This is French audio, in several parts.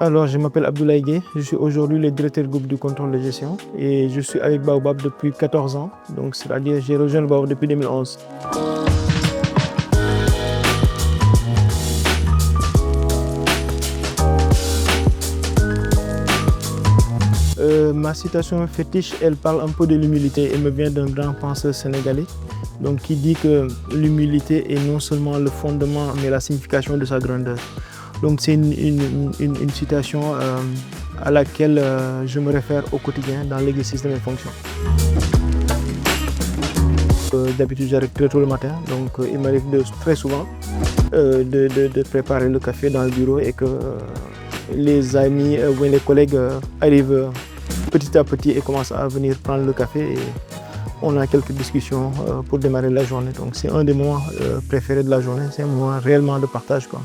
Alors, je m'appelle Abdoulaye Gueye, je suis aujourd'hui le directeur groupe du contrôle de gestion et je suis avec Baobab depuis 14 ans, donc c'est-à-dire j'ai rejoint Baobab depuis 2011. Ma citation fétiche, elle parle un peu de l'humilité. Elle me vient d'un grand penseur sénégalais donc, qui dit que l'humilité est non seulement le fondement, mais la signification de sa grandeur. Donc c'est une citation à laquelle je me réfère au quotidien dans l'exercice de mes fonctions. D'habitude, j'arrive très tôt le matin, donc il m'arrive très souvent de préparer le café dans le bureau et que les amis ou les collègues arrivent petit à petit et commencent à venir prendre le café. Et on a quelques discussions pour démarrer la journée. Donc c'est un des moments préférés de la journée, c'est un moment réellement de partage, quoi.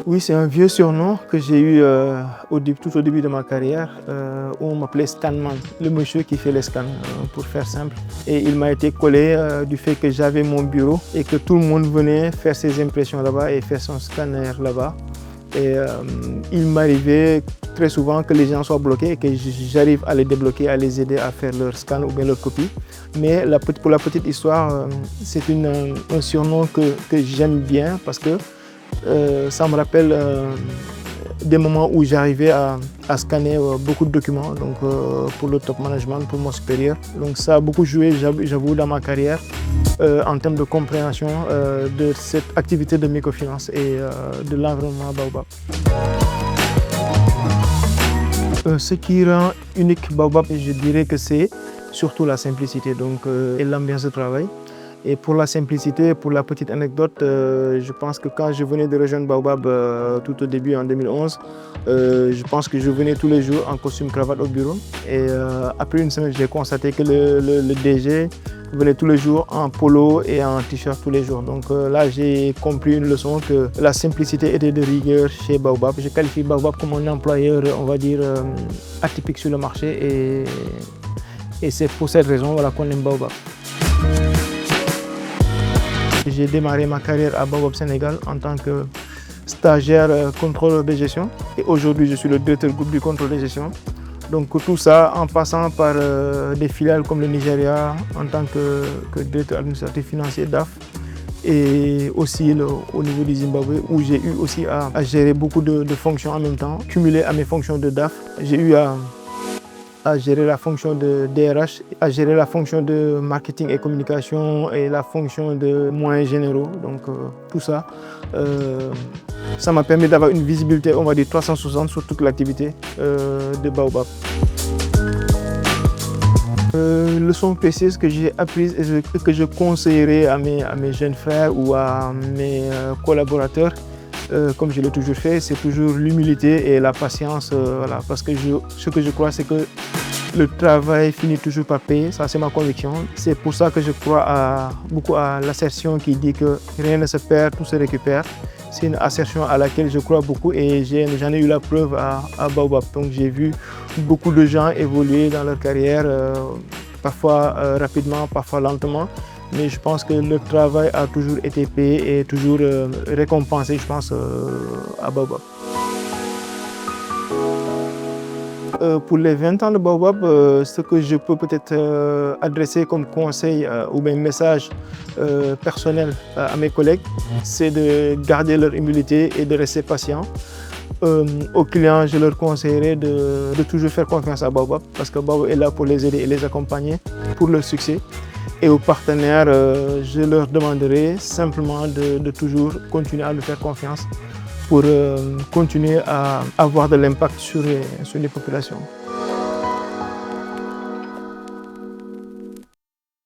Oui, c'est un vieux surnom que j'ai eu tout au début de ma carrière, où on m'appelait Scanman, le monsieur qui fait les scans, pour faire simple. Et il m'a été collé du fait que j'avais mon bureau et que tout le monde venait faire ses impressions là-bas et faire son scanner là-bas. Et il m'arrivait très souvent que les gens soient bloqués et que j'arrive à les débloquer, à les aider à faire leur scan ou bien leur copie. Mais pour la petite histoire, c'est un surnom que j'aime bien parce que ça me rappelle des moments où j'arrivais à scanner beaucoup de documents donc, pour le top management, pour mon supérieur. Donc ça a beaucoup joué, j'avoue, dans ma carrière en termes de compréhension de cette activité de microfinance et de l'environnement Baobab. Ce qui rend unique Baobab, je dirais que c'est surtout la simplicité donc, et l'ambiance de travail. Et pour la simplicité, pour la petite anecdote, je pense que quand je venais de rejoindre Baobab tout au début en 2011, je pense que je venais tous les jours en costume cravate au bureau. Et après une semaine, j'ai constaté que le DG venait tous les jours en polo et en t-shirt tous les jours. Donc là, j'ai compris une leçon que la simplicité était de rigueur chez Baobab. Je qualifie Baobab comme un employeur, on va dire, atypique sur le marché. Et c'est pour cette raison voilà, qu'on aime Baobab. J'ai démarré ma carrière à Baobab Sénégal en tant que stagiaire contrôleur de gestion. Et aujourd'hui, je suis le directeur groupe du contrôle de gestion. Donc tout ça en passant par des filiales comme le Nigeria en tant que directeur administratif financier DAF. Et aussi au niveau du Zimbabwe où j'ai eu aussi à gérer beaucoup de fonctions en même temps. Cumulé à mes fonctions de DAF, j'ai eu à gérer la fonction de DRH, à gérer la fonction de marketing et communication et la fonction de moyens généraux. Donc tout ça, ça m'a permis d'avoir une visibilité, on va dire 360 sur toute l'activité de Baobab. Leçon précise que j'ai apprise et que je conseillerais à mes jeunes frères ou à mes collaborateurs, comme je l'ai toujours fait, c'est toujours l'humilité et la patience. Voilà, parce que ce que je crois, c'est que le travail finit toujours par payer, ça c'est ma conviction. C'est pour ça que je crois beaucoup à l'assertion qui dit que rien ne se perd, tout se récupère. C'est une assertion à laquelle je crois beaucoup et j'en ai eu la preuve à Baobab. Donc j'ai vu beaucoup de gens évoluer dans leur carrière, parfois rapidement, parfois lentement. Mais je pense que le travail a toujours été payé et toujours récompensé, je pense, à Baobab. Pour les 20 ans de Baobab, ce que je peux peut-être adresser comme conseil ou bien message personnel à mes collègues, c'est de garder leur humilité et de rester patient. Aux clients, je leur conseillerais de toujours faire confiance à Baobab parce que Baobab est là pour les aider et les accompagner pour leur succès. Et aux partenaires, je leur demanderai simplement de toujours continuer à nous faire confiance pour continuer à avoir de l'impact sur les populations.